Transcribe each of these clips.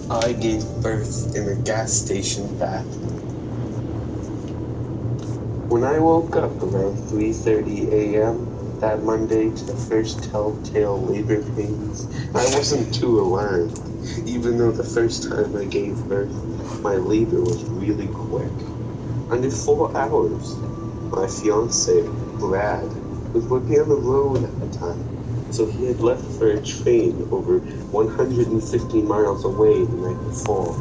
I gave birth in a gas station bathroom. When I woke up around 3:30 a.m. that Monday to the first telltale labor pains, I wasn't too alarmed, even though the first time I gave birth, my labor was really quick. Under 4 hours. My fiance, Brad, was working on the road at the time, so he had left for a train over 150 miles away the night before.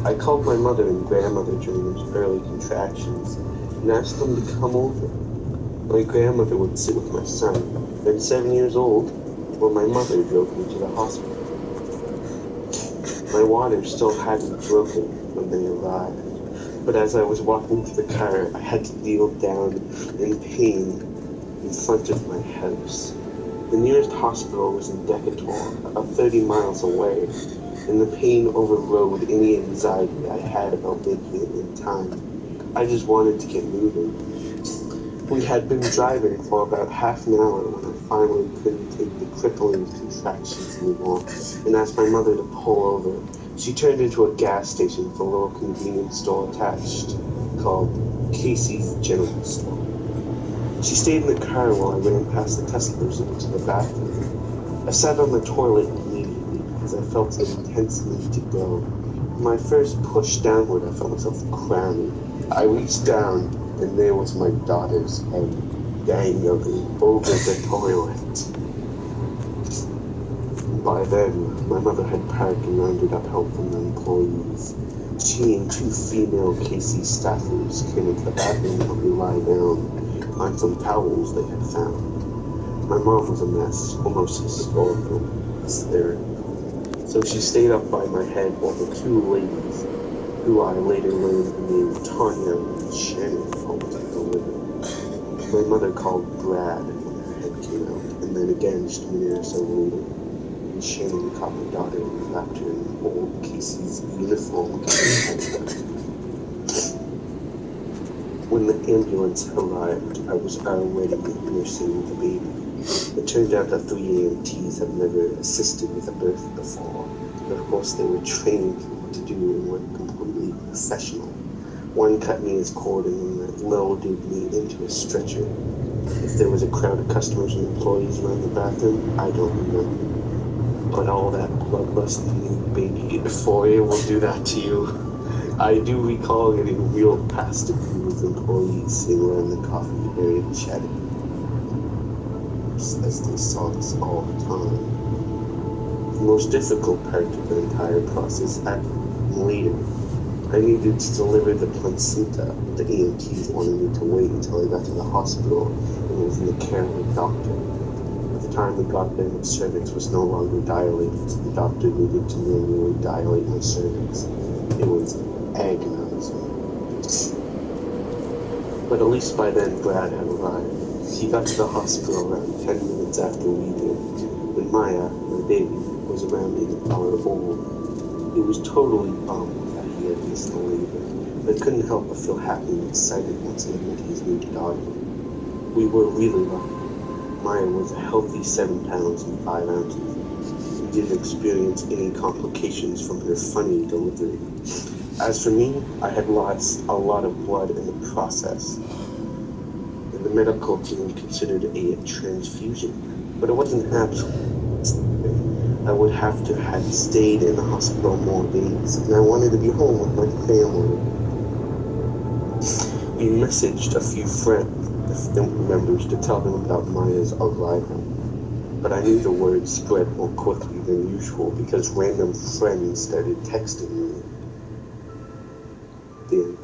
I called my mother and grandmother during those early contractions and asked them to come over. My grandmother would sit with my son, then 7 years old, while my mother drove me to the hospital. My water still hadn't broken when they arrived, but as I was walking to the car, I had to kneel down in pain in front of my house. The nearest hospital was in Decatur, about 30 miles away, and the pain overrode any anxiety I had about making it in time. I just wanted to get moving. We had been driving for about half an hour when I finally couldn't take the crippling contractions anymore and asked my mother to pull over. She turned into a gas station with a little convenience store attached called Casey's General Store. She stayed in the car while I ran past the customers and into the bathroom. I sat on the toilet immediately because I felt an intense need to go. In my first push downward, I felt myself crowning. I reached down, and there was my daughter's head dangling over the toilet. By then, my mother had parked and rounded up help from the employees. She and two female Casey staffers came into the bathroom to help me lie down on some towels they had found. My mom was a mess, almost hysterical. So she stayed up by my head while the two ladies, who I later learned the name Tanya and Shannon, helped deliver. My mother called Brad when her head came out, and then again just a minute or so later, and Shannon caught my daughter and wrapped her in an old Casey's uniform. When the ambulance arrived, I was already nursing the baby. It turned out that 3 AMTs had never assisted with a birth before, but of course they were trained in what to do and were completely professional. One cut me as cord and then loaded me into a stretcher. If there was a crowd of customers and employees around the bathroom, I don't remember. But all that bloodlust new baby euphoria will do that to you. I do recall getting real past a few with employees sitting around the coffee area chatting, as they saw this all the time. The most difficult part of the entire process happened later. I needed to deliver the placenta. The EMTs wanted me to wait until I got to the hospital and was in the care of a doctor. By the time we got there, my cervix was no longer dilated, so the doctor needed to manually dilate my cervix. It was agonizing. But at least by then, Brad had arrived. He got to the hospital around 10 minutes after we did, when Maya, my baby, was around 8 hours old. He was totally bummed that he had missed the labor, but couldn't help but feel happy and excited once he met his new daughter. We were really lucky. Maya was a healthy 7 pounds and 5 ounces. We didn't experience any complications from her funny delivery. As for me, I had lost a lot of blood in the process, and the medical team considered a transfusion, but it wasn't happening. I would have to have stayed in the hospital more days, and I wanted to be home with my family. We messaged a few family members to tell them about Maya's arrival, but I knew the word spread more quickly than usual because random friends started texting me. The